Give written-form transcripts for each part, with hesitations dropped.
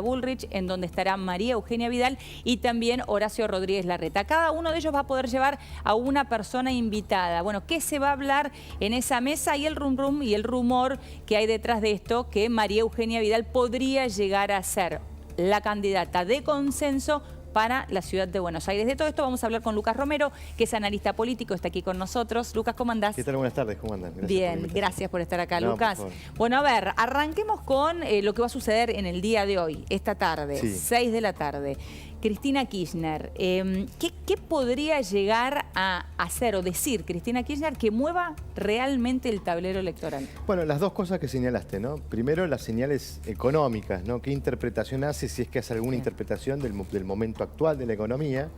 Bullrich, en donde estará María Eugenia Vidal y también Horacio Rodríguez Larreta. Cada uno de ellos va a poder llevar a una persona invitada. Bueno, ¿qué se va a hablar en esa mesa? Y el rum y el rumor que hay detrás de esto, que María Eugenia Vidal podría llegar a ser la candidata de consenso para la ciudad de Buenos Aires. De todo esto vamos a hablar con Lucas Romero, que es analista político, está aquí con nosotros. Lucas, ¿cómo andás? ¿Qué tal? Buenas tardes, ¿cómo andan? Bien, gracias por estar acá, Lucas. Bueno, a ver, arranquemos con lo que va a suceder en el día de hoy, esta tarde, 6 de la tarde. Cristina Kirchner, ¿qué podría llegar a hacer o decir Cristina Kirchner que mueva realmente el tablero electoral? Bueno, las dos cosas que señalaste, ¿no? Primero, las señales económicas, ¿no? ¿Qué interpretación hace, si es que hace alguna interpretación del momento actual de la economía?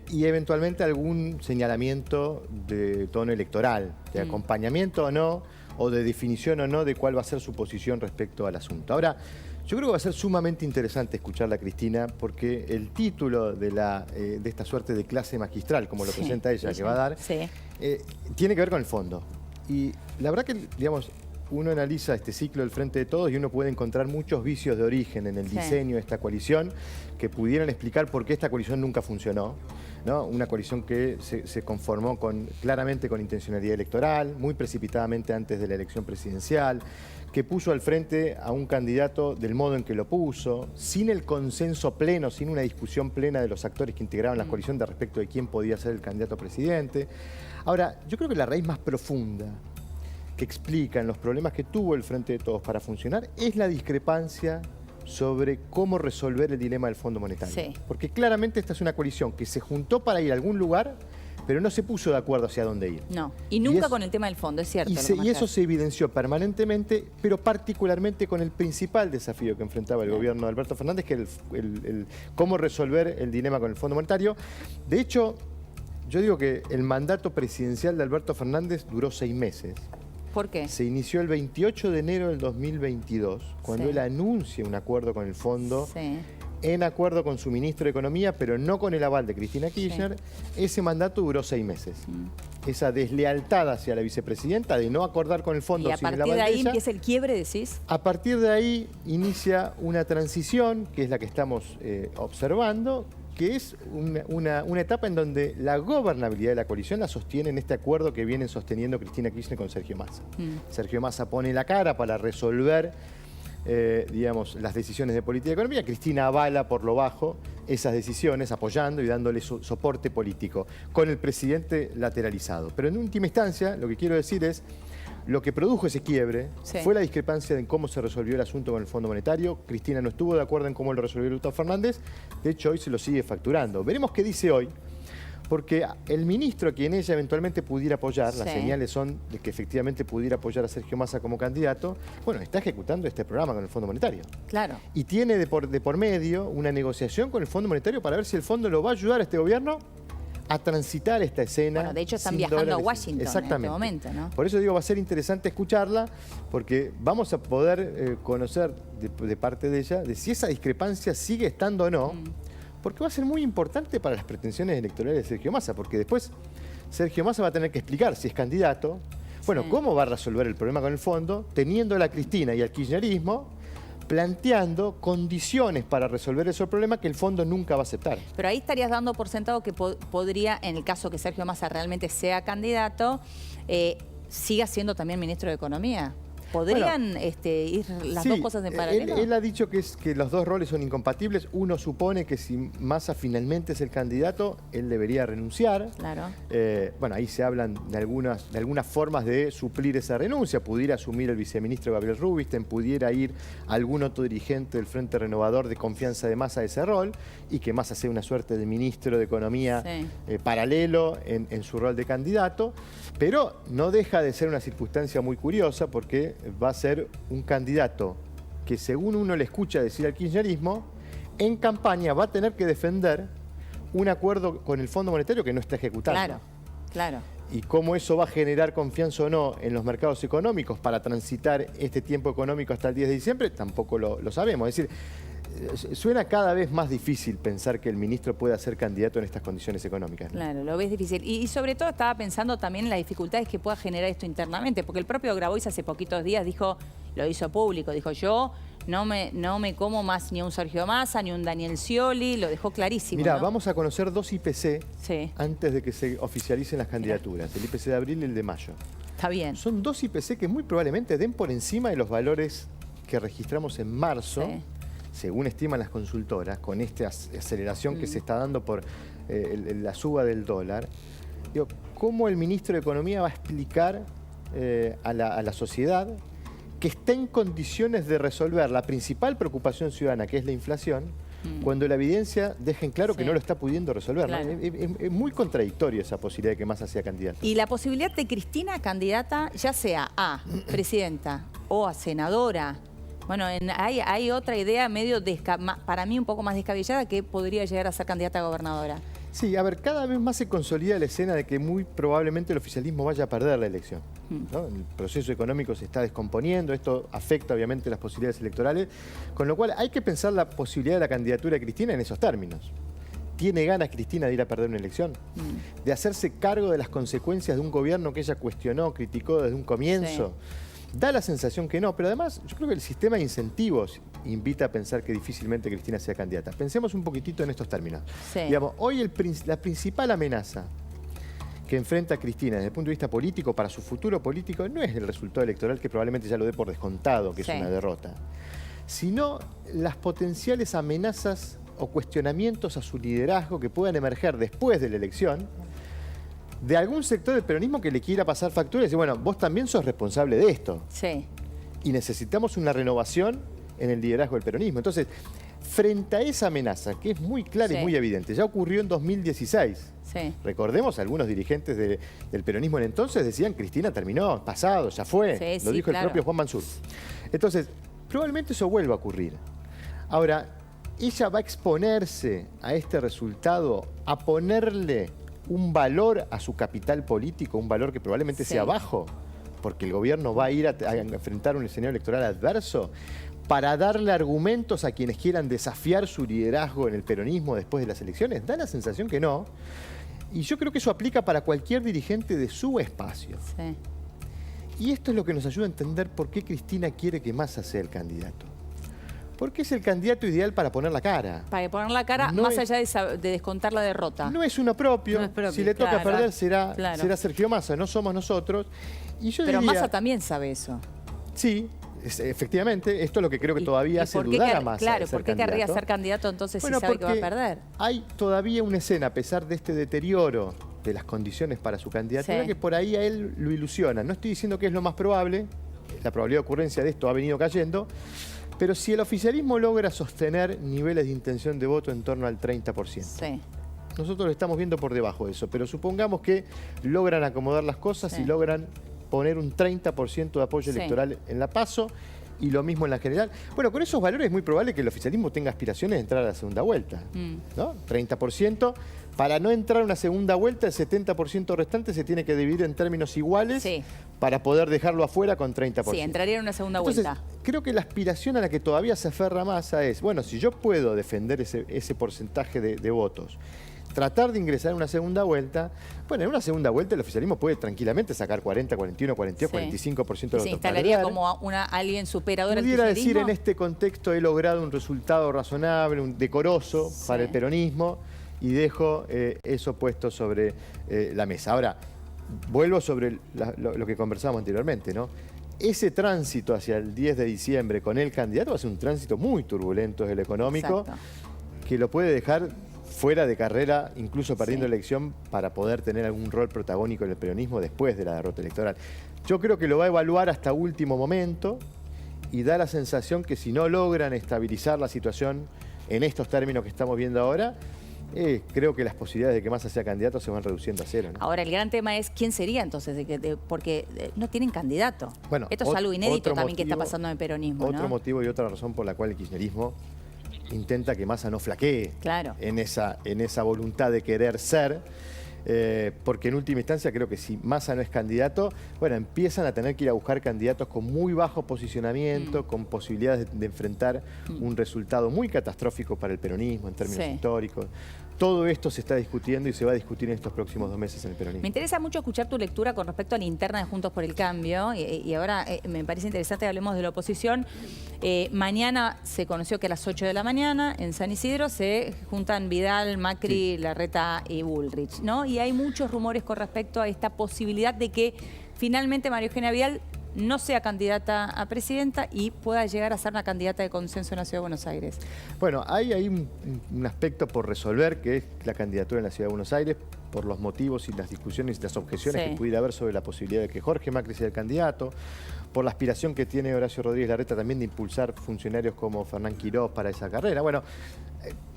Y eventualmente algún señalamiento de tono electoral, de acompañamiento o no, o de definición o no de cuál va a ser su posición respecto al asunto. Ahora, yo creo que va a ser sumamente interesante escucharla a Cristina, porque el título de esta suerte de clase magistral, como lo presenta ella, que va a dar, tiene que ver con el fondo. Y la verdad que, digamos, uno analiza este ciclo del Frente de Todos y uno puede encontrar muchos vicios de origen en el diseño de esta coalición que pudieran explicar por qué esta coalición nunca funcionó, ¿no? Una coalición que se conformó claramente con intencionalidad electoral, muy precipitadamente antes de la elección presidencial, que puso al frente a un candidato del modo en que lo puso, sin el consenso pleno, sin una discusión plena de los actores que integraban la coalición de respecto de quién podía ser el candidato a presidente. Ahora, yo creo que la raíz más profunda que explican los problemas que tuvo el Frente de Todos para funcionar es la discrepancia sobre cómo resolver el dilema del Fondo Monetario. Porque claramente esta es una coalición que se juntó para ir a algún lugar, pero no se puso de acuerdo hacia dónde ir. No, y nunca con el tema del fondo, es cierto. Y eso se evidenció permanentemente, pero particularmente con el principal desafío que enfrentaba el gobierno de Alberto Fernández, que es cómo resolver el dilema con el Fondo Monetario. De hecho, yo digo que el mandato presidencial de Alberto Fernández duró 6 meses. ¿Por qué? Se inició el 28 de enero del 2022, cuando él anuncia un acuerdo con el fondo, en acuerdo con su ministro de Economía, pero no con el aval de Cristina Kirchner. Ese mandato duró 6 meses. Esa deslealtad hacia la vicepresidenta de no acordar con el fondo sin el aval de ella. ¿Y a partir de ahí empieza el quiebre, decís? A partir de ahí inicia una transición, que es la que estamos observando, que es una etapa en donde la gobernabilidad de la coalición la sostiene en este acuerdo que vienen sosteniendo Cristina Kirchner con Sergio Massa. Sergio Massa pone la cara para resolver, digamos, las decisiones de política y economía. Cristina avala por lo bajo esas decisiones, apoyando y dándole soporte político, con el presidente lateralizado. Pero en última instancia, lo que quiero decir es, lo que produjo ese quiebre fue la discrepancia en cómo se resolvió el asunto con el Fondo Monetario. Cristina no estuvo de acuerdo en cómo lo resolvió Alberto Fernández. De hecho, hoy se lo sigue facturando. Veremos qué dice hoy, porque el ministro a quien ella eventualmente pudiera apoyar, las señales son de que efectivamente pudiera apoyar a Sergio Massa como candidato, bueno, está ejecutando este programa con el Fondo Monetario. Claro. Y tiene de por medio una negociación con el Fondo Monetario para ver si el fondo lo va a ayudar a este gobierno a transitar esta escena. Bueno, de hecho están viajando a Washington en este momento, ¿no? Por eso digo, va a ser interesante escucharla, porque vamos a poder conocer de parte de ella de si esa discrepancia sigue estando o no, porque va a ser muy importante para las pretensiones electorales de Sergio Massa, porque después Sergio Massa va a tener que explicar si es candidato, bueno, cómo va a resolver el problema con el fondo, teniendo a la Cristina y al kirchnerismo planteando condiciones para resolver ese problema que el fondo nunca va a aceptar. Pero ahí estarías dando por sentado que podría, en el caso que Sergio Massa realmente sea candidato, siga siendo también ministro de Economía. ¿Podrían ir las dos cosas en paralelo? Él ha dicho que los dos roles son incompatibles. Uno supone que si Massa finalmente es el candidato, él debería renunciar. Claro. Bueno, ahí se hablan de algunas formas de suplir esa renuncia. Pudiera asumir el viceministro Gabriel Rubinstein, pudiera ir algún otro dirigente del Frente Renovador de confianza de Massa a ese rol, y que Massa sea una suerte de ministro de Economía paralelo en su rol de candidato. Pero no deja de ser una circunstancia muy curiosa, porque va a ser un candidato que, según uno le escucha decir al kirchnerismo, en campaña va a tener que defender un acuerdo con el Fondo Monetario que no está ejecutando. Claro, claro. Y cómo eso va a generar confianza o no en los mercados económicos para transitar este tiempo económico hasta el 10 de diciembre, tampoco lo sabemos. Es decir, suena cada vez más difícil pensar que el ministro pueda ser candidato en estas condiciones económicas, ¿no? Claro, lo ves difícil. Y sobre todo estaba pensando también en las dificultades que pueda generar esto internamente, porque el propio Grabois hace poquitos días dijo, lo hizo público, dijo: yo no me como más ni un Sergio Massa, ni un Daniel Scioli, lo dejó clarísimo. Mirá, ¿no? vamos a conocer 2 IPC Sí. antes de que se oficialicen las candidaturas, el IPC de abril y el de mayo. Está bien. Son 2 IPC que muy probablemente den por encima de los valores que registramos en marzo, Sí. según estiman las consultoras, con esta aceleración que se está dando por la suba del dólar. Digo, ¿cómo el ministro de Economía va a explicar a la sociedad que está en condiciones de resolver la principal preocupación ciudadana, que es la inflación, cuando la evidencia deja en claro que no lo está pudiendo resolver? Claro. ¿No? Es muy contradictorio esa posibilidad de que Massa sea candidato. Y la posibilidad de Cristina candidata, ya sea a presidenta o a senadora. Bueno, hay otra idea medio, para mí un poco más descabellada, que podría llegar a ser candidata a gobernadora. Sí, a ver, cada vez más se consolida la escena de que muy probablemente el oficialismo vaya a perder la elección, ¿no? El proceso económico se está descomponiendo, esto afecta obviamente las posibilidades electorales, con lo cual hay que pensar la posibilidad de la candidatura de Cristina en esos términos. ¿Tiene ganas Cristina de ir a perder una elección? ¿De hacerse cargo de las consecuencias de un gobierno que ella cuestionó, criticó desde un comienzo? Sí. Da la sensación que no, pero además yo creo que el sistema de incentivos invita a pensar que difícilmente Cristina sea candidata. Pensemos un poquitito en estos términos. Sí. Digamos, hoy la principal amenaza que enfrenta Cristina desde el punto de vista político para su futuro político no es el resultado electoral, que probablemente ya lo dé por descontado, que es una derrota, sino las potenciales amenazas o cuestionamientos a su liderazgo que puedan emerger después de la elección de algún sector del peronismo que le quiera pasar factura y decir, bueno, vos también sos responsable de esto. Sí. Y necesitamos una renovación en el liderazgo del peronismo. Entonces, frente a esa amenaza, que es muy clara y muy evidente, ya ocurrió en 2016. Sí. Recordemos, algunos dirigentes del peronismo en entonces decían, Cristina terminó, pasado, ya fue. Lo dijo el propio Juan Mansur. Entonces, probablemente eso vuelva a ocurrir. Ahora, ella va a exponerse a este resultado, a ponerle un valor a su capital político, un valor que probablemente sea bajo, porque el gobierno va a ir a enfrentar un escenario electoral adverso, para darle argumentos a quienes quieran desafiar su liderazgo en el peronismo después de las elecciones. Da la sensación que no. Y yo creo que eso aplica para cualquier dirigente de su espacio. Sí. Y esto es lo que nos ayuda a entender por qué Cristina quiere que Massa sea el candidato. Porque es el candidato ideal para poner la cara. Para poner la cara, no más allá de descontar la derrota. No es uno propio. No es propio. Si le toca perder será Sergio Massa, no somos nosotros. Y yo Pero diría, Massa también sabe eso. Sí, efectivamente, esto es lo que creo que todavía hace dudar a Massa. Claro, ¿por qué querría ser candidato entonces si sabe que va a perder? Hay todavía una escena, a pesar de este deterioro de las condiciones para su candidatura, que por ahí a él lo ilusiona. No estoy diciendo que es lo más probable, la probabilidad de ocurrencia de esto ha venido cayendo, pero si el oficialismo logra sostener niveles de intención de voto en torno al 30%. Nosotros lo estamos viendo por debajo de eso, pero supongamos que logran acomodar las cosas y logran poner un 30% de apoyo electoral en la PASO y lo mismo en la general. Bueno, con esos valores es muy probable que el oficialismo tenga aspiraciones de entrar a la segunda vuelta, ¿no? 30%. Para no entrar a una segunda vuelta, el 70% restante se tiene que dividir en términos iguales para poder dejarlo afuera con 30%. Sí, entraría en una segunda vuelta. Creo que la aspiración a la que todavía se aferra Massa es, bueno, si yo puedo defender ese porcentaje de votos, tratar de ingresar en una segunda vuelta, bueno, en una segunda vuelta el oficialismo puede tranquilamente sacar 40, 41, 42, 45% de los votos. Se instalaría como alguien superador al kirchnerismo. Pudiera decir, en este contexto he logrado un resultado razonable, un decoroso para el peronismo y dejo eso puesto sobre la mesa. Ahora, vuelvo sobre lo que conversábamos anteriormente, ¿no? Ese tránsito hacia el 10 de diciembre con el candidato va a ser un tránsito muy turbulento desde lo económico, que lo puede dejar fuera de carrera, incluso perdiendo elección, para poder tener algún rol protagónico en el peronismo después de la derrota electoral. Yo creo que lo va a evaluar hasta último momento y da la sensación que si no logran estabilizar la situación en estos términos que estamos viendo ahora, creo que las posibilidades de que Massa sea candidato se van reduciendo a cero, ¿no? Ahora, el gran tema es quién sería entonces, porque no tienen candidato. Bueno, esto es algo inédito también que está pasando en el peronismo, Otro motivo y otra razón por la cual el kirchnerismo intenta que Massa no flaquee en esa voluntad de querer ser, porque en última instancia creo que si Massa no es candidato, bueno, empiezan a tener que ir a buscar candidatos con muy bajo posicionamiento, con posibilidades de enfrentar un resultado muy catastrófico para el peronismo en términos históricos. Todo esto se está discutiendo y se va a discutir en estos próximos 2 meses en el peronismo. Me interesa mucho escuchar tu lectura con respecto a la interna de Juntos por el Cambio y ahora me parece interesante que hablemos de la oposición. Mañana se conoció que a las 8 de la mañana en San Isidro se juntan Vidal, Macri, Larreta y Bullrich, ¿no? Y hay muchos rumores con respecto a esta posibilidad de que finalmente María Eugenia Vidal no sea candidata a presidenta y pueda llegar a ser una candidata de consenso en la Ciudad de Buenos Aires. Bueno, hay ahí un aspecto por resolver, que es la candidatura en la Ciudad de Buenos Aires, por los motivos y las discusiones y las objeciones que pudiera haber sobre la posibilidad de que Jorge Macri sea el candidato, por la aspiración que tiene Horacio Rodríguez Larreta también de impulsar funcionarios como Fernán Quirós para esa carrera. Bueno,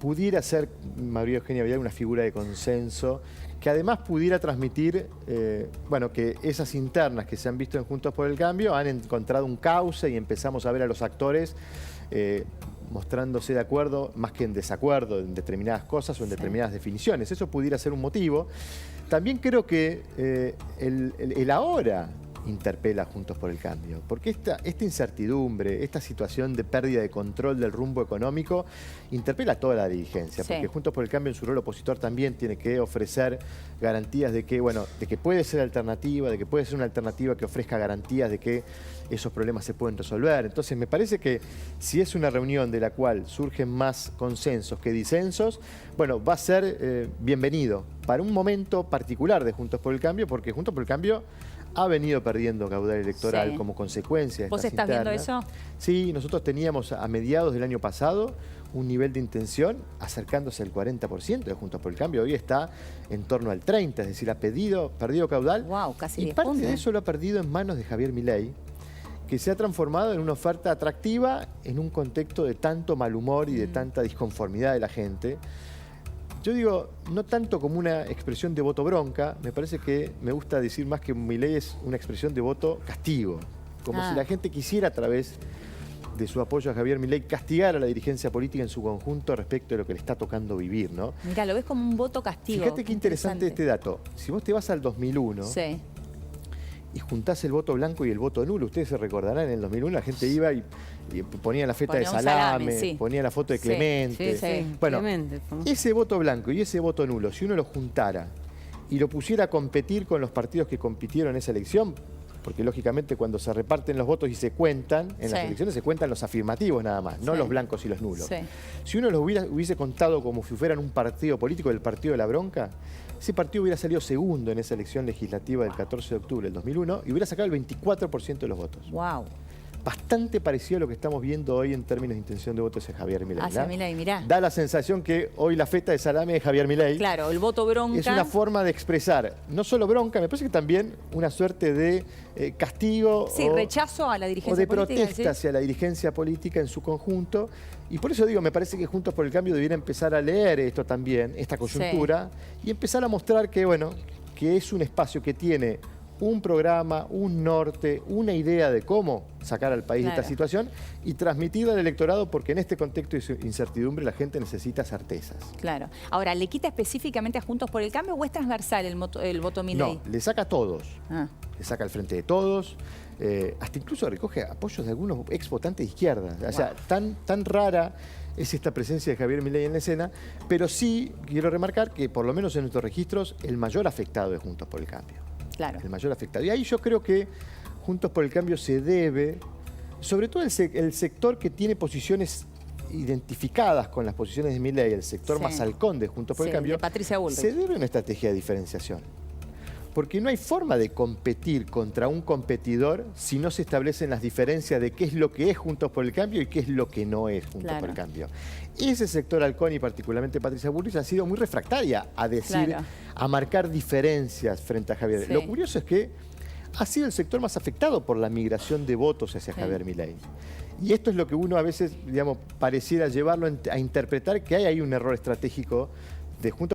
pudiera ser María Eugenia Vidal una figura de consenso que además pudiera transmitir, bueno, que esas internas que se han visto en Juntos por el Cambio han encontrado un cauce y empezamos a ver a los actores mostrándose de acuerdo más que en desacuerdo en determinadas cosas o en determinadas definiciones. Eso pudiera ser un motivo. También creo que el ahora interpela a Juntos por el Cambio, porque esta incertidumbre, esta situación de pérdida de control del rumbo económico interpela a toda la dirigencia, porque Juntos por el Cambio en su rol opositor también tiene que ofrecer garantías de que, bueno, de que puede ser alternativa, de que puede ser una alternativa que ofrezca garantías de que esos problemas se pueden resolver. Entonces me parece que si es una reunión de la cual surgen más consensos que disensos, bueno, va a ser bienvenido para un momento particular de Juntos por el Cambio, porque Juntos por el Cambio ha venido perdiendo caudal electoral como consecuencia de estas internas. ¿Vos estás viendo eso? Sí, nosotros teníamos a mediados del año pasado un nivel de intención acercándose al 40% de Juntos por el Cambio. Hoy está en torno al 30%, es decir, ha perdido caudal. Wow, casi 10 y parte puntos. de eso lo ha perdido en manos de Javier Milei, que se ha transformado en una oferta atractiva en un contexto de tanto mal humor y de tanta disconformidad de la gente. Yo digo, no tanto como una expresión de voto bronca, me parece que me gusta decir más que Milei es una expresión de voto castigo. Como si la gente quisiera a través de su apoyo a Javier Milei castigar a la dirigencia política en su conjunto respecto de lo que le está tocando vivir, ¿no? Mirá, lo ves como un voto castigo. Fíjate qué interesante este dato. Si vos te vas al 2001... y juntás el voto blanco y el voto nulo. Ustedes se recordarán, en el 2001 la gente iba y ponía la feta de salame, ponía la foto de Clemente. Bueno, Clemente, ese voto blanco y ese voto nulo, si uno lo juntara y lo pusiera a competir con los partidos que compitieron en esa elección, porque lógicamente cuando se reparten los votos y se cuentan, en las elecciones se cuentan los afirmativos nada más, no los blancos y los nulos. Si uno los hubiese contado como si fueran un partido político, el partido de la bronca, ese partido hubiera salido segundo en esa elección legislativa del 14 de octubre del 2001 y hubiera sacado el 24% de los votos. ¡Wow! Bastante parecido a lo que estamos viendo hoy en términos de intención de voto de Javier Milei. Hacia Milei, mirá. Da la sensación que hoy la feta de salame es Javier Milei. Claro, el voto bronca. Es una forma de expresar, no solo bronca, me parece que también una suerte de castigo. Sí, rechazo a la dirigencia política. O de protesta hacia la dirigencia política en su conjunto. Y por eso digo, me parece que Juntos por el Cambio debiera empezar a leer esto también, esta coyuntura, y empezar a mostrar que, bueno, que es un espacio que tiene un programa, un norte, una idea de cómo sacar al país de esta situación y transmitirla al electorado, porque en este contexto de incertidumbre la gente necesita certezas. Claro. Ahora, ¿le quita específicamente a Juntos por el Cambio o es transversal el voto Milei? No, le saca a todos. Le saca al frente de todos. Hasta incluso recoge apoyos de algunos ex votantes de izquierda. O sea, tan rara es esta presencia de Javier Milei en la escena, pero sí quiero remarcar que por lo menos en nuestros registros el mayor afectado es Juntos por el Cambio. Claro. El mayor afectado. Y ahí yo creo que Juntos por el Cambio se debe, sobre todo el sector que tiene posiciones identificadas con las posiciones de Milei, el sector más halcón de Juntos por el Cambio, de Patricia Bullrich, se debe a una estrategia de diferenciación. Porque no hay forma de competir contra un competidor si no se establecen las diferencias de qué es lo que es Juntos por el Cambio y qué es lo que no es Juntos por el Cambio. Ese sector halcón y particularmente Patricia Bullrich ha sido muy refractaria a decir, a marcar diferencias frente a Javier. Lo curioso es que ha sido el sector más afectado por la migración de votos hacia Javier Milei. Y esto es lo que uno a veces, digamos, pareciera llevarlo a interpretar que hay ahí un error estratégico de Juntos